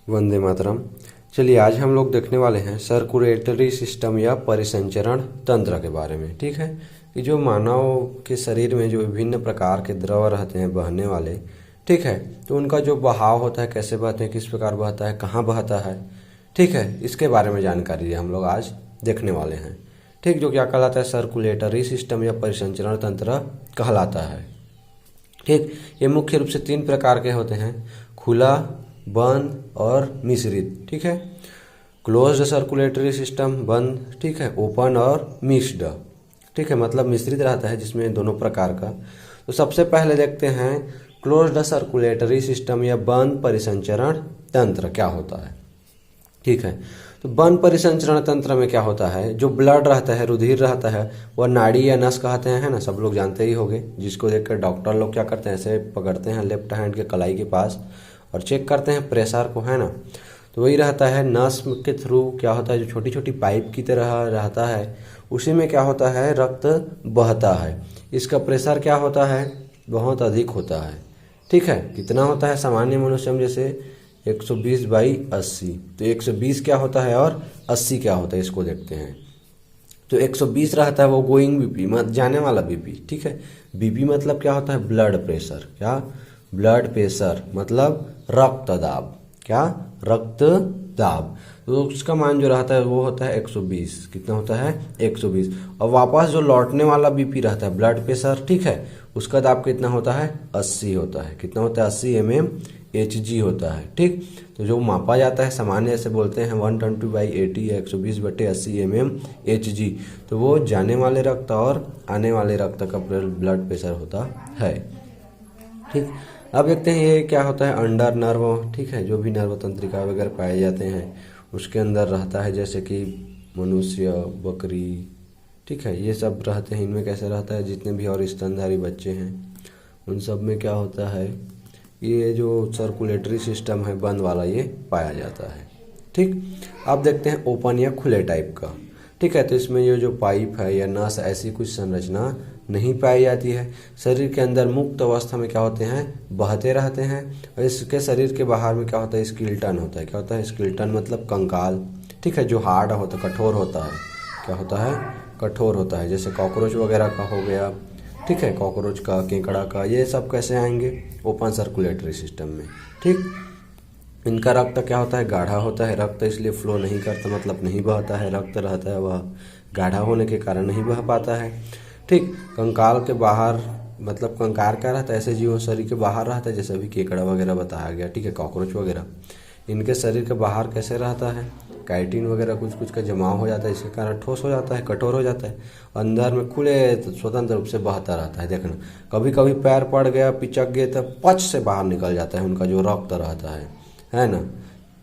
वंदे मातरम। चलिए आज हम लोग देखने वाले हैं सर्कुलेटरी सिस्टम या परिसंचरण तंत्र के बारे में। ठीक है कि जो मानव के शरीर में जो विभिन्न प्रकार के द्रव रहते हैं बहने वाले, ठीक है, तो उनका जो बहाव होता है, कैसे बहते हैं, किस प्रकार बहता है, कहाँ बहता है, ठीक है, इसके बारे में जानकारी हम लोग आज देखने वाले हैं। ठीक, जो क्या कहलाता है सर्कुलेटरी सिस्टम या परिसंचरण तंत्र कहलाता है। ठीक, ये मुख्य रूप से 3 प्रकार के होते हैं, खुला, बंद और मिश्रित। ठीक है, क्लोज्ड सर्कुलेटरी सिस्टम बंद, ठीक है, ओपन और मिक्स्ड। ठीक है, मतलब मिश्रित रहता है जिसमें दोनों प्रकार का। तो सबसे पहले देखते हैं क्लोज्ड सर्कुलेटरी सिस्टम या बंद परिसंचरण तंत्र क्या होता है। ठीक है, तो बंद परिसंचरण तंत्र में क्या होता है, जो ब्लड रहता है, रुधिर रहता है, वह नाड़ी या नस कहते हैं, है ना, सब लोग जानते ही होंगे, जिसको देखकर डॉक्टर लोग क्या करते हैं, ऐसे पकड़ते हैं लेफ्ट हैंड के कलाई के पास और चेक करते हैं प्रेशर को, है ना। तो वही रहता है, नस के थ्रू क्या होता है, जो छोटी छोटी पाइप की तरह रहता है, उसी में क्या होता है, रक्त बहता है। इसका प्रेशर क्या होता है, बहुत अधिक होता है। ठीक है, कितना होता है, सामान्य मनुष्य में जैसे 120/80, तो 120 क्या होता है और 80 क्या होता है, इसको देखते हैं। तो 120 रहता है वो गोइंग बीपी, मत जाने वाला बीपी। ठीक है, बीपी मतलब क्या होता है, ब्लड प्रेशर। क्या, ब्लड प्रेशर मतलब रक्त दाब। क्या, रक्त दाब। तो उसका मान जो रहता है वो होता है 120। कितना होता है, 120। और वापस जो लौटने वाला बीपी रहता है, ब्लड प्रेशर, ठीक है, उसका दाब कितना होता है, 80 होता है। कितना होता है, 80 mmHg होता है। ठीक, तो जो मापा जाता है सामान्य से बोलते हैं 120/80 या 120/80 mmHg। तो वो जाने वाले रक्त और आने वाले रक्त का ब्लड प्रेशर होता है। ठीक, अब देखते हैं ये क्या होता है, अंडर नर्व। ठीक है, जो भी नर्व तंत्रिका वगैरह पाए जाते हैं उसके अंदर रहता है, जैसे कि मनुष्य, बकरी, ठीक है, ये सब रहते हैं। इनमें कैसे रहता है, जितने भी और स्तनधारी बच्चे हैं उन सब में क्या होता है, ये जो सर्कुलेटरी सिस्टम है बंद वाला, ये पाया जाता है। ठीक, अब देखते हैं ओपन या खुले टाइप का। ठीक है, तो इसमें ये जो पाइप है या नस, ऐसी कुछ संरचना नहीं पाई जाती है। शरीर के अंदर मुक्त अवस्था में क्या होते हैं, बहते रहते हैं। और इसके शरीर के बाहर में क्या होता है, स्केलेटन होता है। क्या होता है, स्केलेटन मतलब कंकाल। ठीक है, जो हार्ड होता है, कठोर होता है। क्या होता है, कठोर होता है, जैसे कॉकरोच वगैरह का हो गया। ठीक है, कॉकरोच का, केकड़ा का, ये सब कैसे आएंगे, ओपन सर्कुलेटरी सिस्टम में। ठीक, इनका रक्त क्या होता है, गाढ़ा होता है। रक्त इसलिए फ्लो नहीं करता, मतलब नहीं बहता है। रक्त रहता है वह गाढ़ा होने के कारण नहीं बह पाता है। ठीक, कंकाल के बाहर, मतलब कंकाल क्या रहता है, ऐसे जीव शरीर के बाहर रहता है, जैसे अभी केकड़ा वगैरह बताया गया। ठीक है, कॉकरोच वगैरह, इनके शरीर के बाहर कैसे रहता है, काइटिन वगैरह कुछ कुछ का जमाव हो जाता है, इसके कारण ठोस हो जाता है, कठोर हो जाता है। अंदर में खुले तो स्वतंत्र रूप से बहता रहता है। देखना, कभी कभी पैर पड़ गया, पिचक गया, तो पच से बाहर निकल जाता है उनका जो रक्त रहता है ना,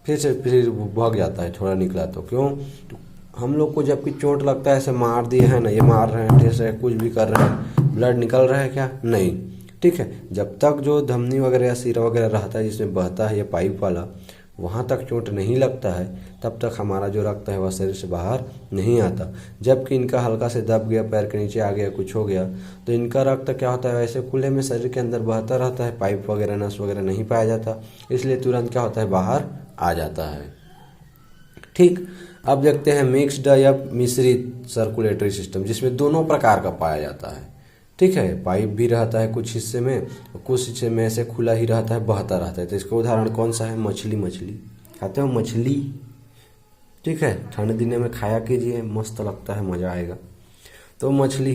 फिर भग जाता है, थोड़ा निकला तो। क्यों, तो हम लोग को जबकि चोट लगता है, ऐसे मार दिए हैं ना, ये मार रहे हैं, ठेस रहे, कुछ भी कर रहे हैं, ब्लड निकल रहा है क्या, नहीं। ठीक है, जब तक जो धमनी वगैरह या सिरा वगैरह रहता है जिसमें बहता है ये पाइप वाला, वहाँ तक चोट नहीं लगता है, तब तक हमारा जो रक्त है वह शरीर से बाहर नहीं आता। जबकि इनका हल्का से दब गया, पैर के नीचे आ गया, कुछ हो गया, तो इनका रक्त क्या होता है, वैसे खुले में शरीर के अंदर बहता रहता है, पाइप वगैरह, नस वगैरह नहीं पाया जाता, इसलिए तुरंत क्या होता है, बाहर आ जाता है। ठीक, अब देखते हैं मिक्स्ड या मिश्रित सर्कुलेटरी सिस्टम, जिसमें दोनों प्रकार का पाया जाता है। ठीक है, पाइप भी रहता है कुछ हिस्से में, कुछ हिस्से में ऐसे खुला ही रहता है, बहता रहता है। तो इसका उदाहरण कौन सा है, मछली। मछली खाते हो, मछली। ठीक है, ठंड दिनों में खाया कीजिए, मस्त लगता है, मजा आएगा। तो मछली,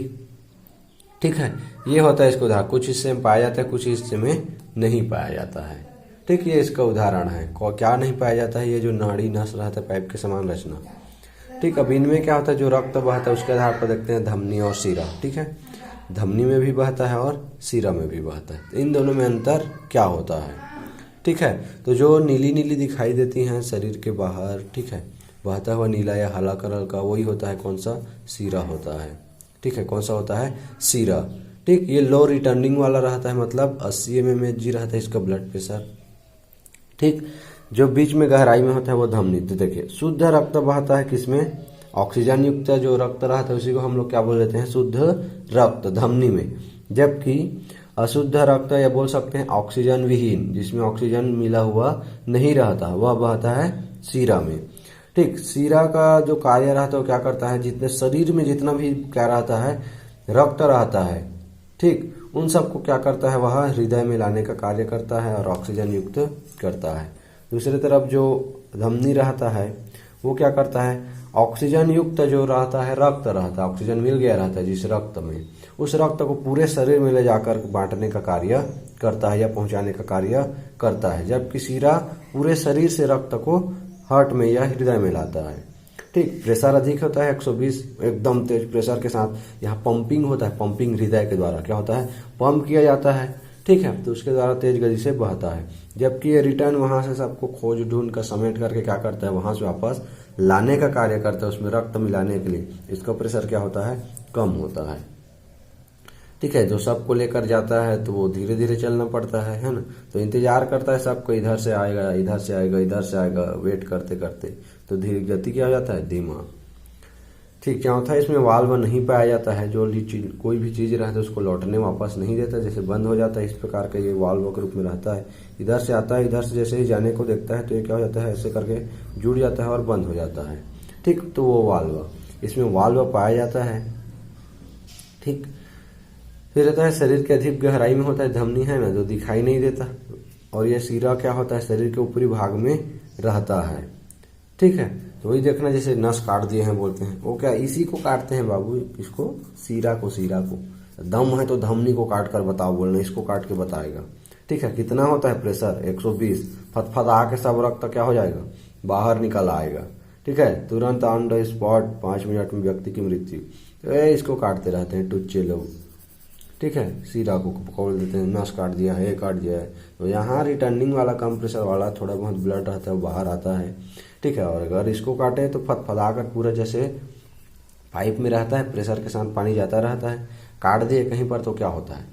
ठीक है, ये होता है इसका उदाहरण। कुछ हिस्से में पाया जाता है, कुछ हिस्से में नहीं पाया जाता है। ठीक, ये इसका उदाहरण है। क्या नहीं पाया जाता है, ये जो नाड़ी नस रहता है, पाइप के समान रचना। ठीक, अब इनमें क्या होता है, जो रक्त बहता है उसके आधार पर देखते हैं धमनी और सिरा। ठीक है, धमनी में भी बहता है और सिरा में भी बहता है, तो इन दोनों में अंतर क्या होता है। ठीक है, तो जो नीली नीली दिखाई देती हैं शरीर के बाहर, ठीक है, बहता हुआ नीला या हरा कलर का, वही होता है कौन सा, सिरा होता है। ठीक है, कौन सा होता है, सिरा। ठीक, ये लो रिटर्निंग वाला रहता है, मतलब 80 mmHg रहता है इसका ब्लड प्रेशर। ठीक, जो बीच में गहराई में होता है वो धमनी। तो देखिए, शुद्ध रक्त बहता है किसमें, ऑक्सीजन युक्त जो रक्त रहता है उसी को हम लोग क्या बोल देते हैं, शुद्ध रक्त, धमनी में। जबकि अशुद्ध रक्त या बोल सकते हैं ऑक्सीजन विहीन, जिसमें ऑक्सीजन मिला हुआ नहीं रहता, वह बहता है सीरा में। ठीक, सीरा का जो कार्य रहता है वो क्या करता है, जितने शरीर में जितना भी क्या रहता है, रक्त रहता है, ठीक, उन सबको क्या करता है, वह हृदय में लाने का कार्य करता है और ऑक्सीजन युक्त करता है। दूसरी तरफ जो धमनी रहता है वो क्या करता है, ऑक्सीजन युक्त जो रहता है रक्त रहता है, ऑक्सीजन मिल गया रहता है जिस रक्त में, उस रक्त को पूरे शरीर में ले जाकर बांटने का कार्य करता है या पहुंचाने का कार्य करता है, जबकि सीरा पूरे शरीर से रक्त को हार्ट में या हृदय में लाता है। ठीक, प्रेशर अधिक होता है 120 एकदम तेज प्रेशर के साथ, यहाँ पंपिंग होता है, पंपिंग हृदय के द्वारा क्या होता है, पंप किया जाता है, ठीक है, तो उसके द्वारा तेज गति से बहता है। जबकि ये रिटर्न वहां से सबको खोज ढूंढ कर समेट करके क्या करता है, वहां से वापस लाने का कार्य करता है, उसमें रक्त मिलाने के लिए इसका प्रेशर क्या होता है, कम होता है। ठीक है, जो सबको लेकर जाता है तो वो धीरे धीरे चलना पड़ता है ना, तो इंतजार करता है सबको, इधर से आएगा इधर से आएगा इधर से आएगा, वेट करते करते तो धीरे गति क्या हो जाता है, धीमा। ठीक, चौथा इसमें वाल्व नहीं पाया जाता है, जो कोई भी चीज रहता है उसको लौटने वापस नहीं देता, जैसे बंद हो जाता है इस प्रकार का ये वाल्व के रूप में रहता है, इधर से आता है, इधर से जैसे ही जाने को देखता है तो ये क्या हो जाता है, ऐसे करके जुड़ जाता है और बंद हो जाता है। ठीक, तो वो वाल्व, इसमें वाल्व पाया जाता है। ठीक, फिर रहता है शरीर के अधिक गहराई में होता है धमनी है ना, जो दिखाई नहीं देता, और यह सीरा क्या होता है, शरीर के ऊपरी भाग में रहता है। ठीक है, तो वही देखना, जैसे नस काट दिए हैं बोलते हैं, वो क्या इसी को काटते हैं बाबू, इसको सीरा को दम है तो धमनी को काट कर बताओ, बोलना इसको काट के बताएगा। ठीक है, कितना होता है प्रेशर 120, फतफता के सब रक्त क्या हो जाएगा, बाहर निकल आएगा। ठीक है, तुरंत ऑन द स्पॉट 5 मिनट में व्यक्ति की मृत्यु। तो इसको काटते रहते हैं टुच्चे लोग। ठीक है, सीरा को पकड़ देते हैं, नस काट दिया है, काट दिया है, तो यहाँ रिटर्निंग वाला कम प्रेशर वाला थोड़ा बहुत ब्लड रहता है वो बाहर आता है। ठीक है, और अगर इसको काटे तो फदफदा कर पूरा जैसे पाइप में रहता है, प्रेशर के साथ पानी जाता रहता है, काट दिए कहीं पर तो क्या होता है,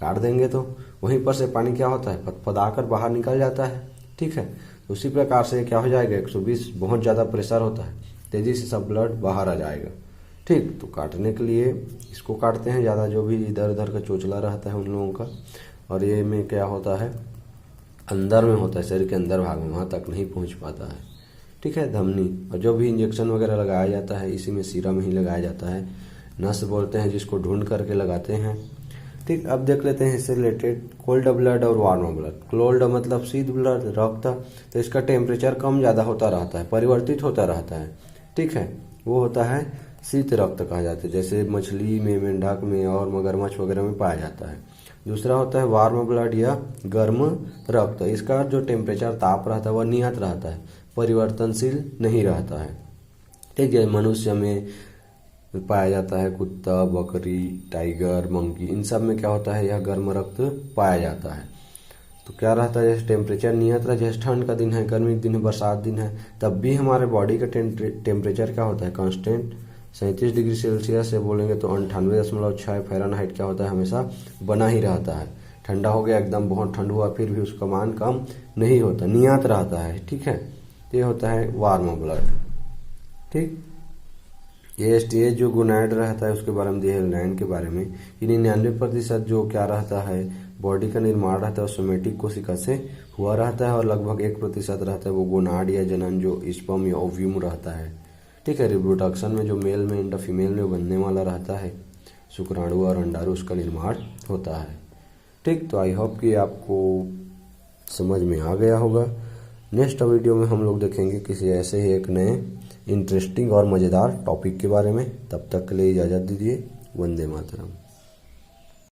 काट देंगे तो वहीं पर से पानी क्या होता है, फदफदा कर बाहर निकल जाता है। ठीक है, तो उसी प्रकार से क्या हो जाएगा, 120 बहुत ज़्यादा प्रेशर होता है, तेजी से सब ब्लड बाहर आ जाएगा। ठीक, तो काटने के लिए इसको काटते हैं ज़्यादा, जो भी इधर उधर का चोचला रहता है उन लोगों का, और ये में क्या होता है, अंदर में होता है, शरीर के अंदर भाग में, वहाँ तक नहीं पहुँच पाता है। ठीक है, धमनी, और जो भी इंजेक्शन वगैरह लगाया जाता है इसी में सीरा में ही लगाया जाता है, नस बोलते हैं जिसको ढूंढ करके लगाते हैं। ठीक, अब देख लेते हैं इससे रिलेटेड कोल्ड ब्लड और वार्म ब्लड। कोल्ड मतलब शीत ब्लड रक्त, तो इसका टेम्परेचर कम ज़्यादा होता रहता है, परिवर्तित होता रहता है। ठीक है, वो होता है शीत रक्त कहा जाता है, जैसे मछली में, मेंढक में और मगरमच्छ वगैरह में पाया जाता है। दूसरा होता है वार्म ब्लड या गर्म रक्त, इसका जो टेम्परेचर ताप रहता है वह नियत रहता है, परिवर्तनशील नहीं रहता है। ठीक है, मनुष्य में पाया जाता है, कुत्ता, बकरी, टाइगर, मंकी, इन सब में क्या होता है, यह गर्म रक्त पाया जाता है। तो क्या रहता है, जैसे टेम्परेचर नियत रहा, जैसे ठंड का दिन है, गर्मी का दिन है, बरसात दिन है, तब भी हमारे बॉडी का टेम्परेचर क्या होता है, कांस्टेंट 37 डिग्री सेल्सियस से बोलेंगे तो 98.6 फ़ारेनहाइट क्या होता है, हमेशा बना ही रहता है। ठंडा हो गया एकदम, बहुत ठंड हुआ, फिर भी उसका मान कम नहीं होता, नियत रहता है। ठीक है, ये होता है वार्म ब्लड। ठीक, ये स्टेज जो गोनाड रहता है उसके बारे में दिया है, लैंड के बारे में, 99% जो क्या रहता है, बॉडी का निर्माण रहता है, सोमेटिक कोशिका से हुआ रहता है, और लगभग 1% रहता है वो गोनाड या जनन जो स्पर्म या ओव्यूम रहता है। ठीक है, रिप्रोडक्शन में जो मेल में इंडा फीमेल में बनने वाला रहता है, शुक्राणु और अंडाणु, उसका निर्माण होता है। ठीक, तो आई होप कि आपको समझ में आ गया होगा। नेक्स्ट वीडियो में हम लोग देखेंगे किसी ऐसे ही एक नए इंटरेस्टिंग और मज़ेदार टॉपिक के बारे में। तब तक के लिए इजाज़त दीजिए। वंदे मातरम।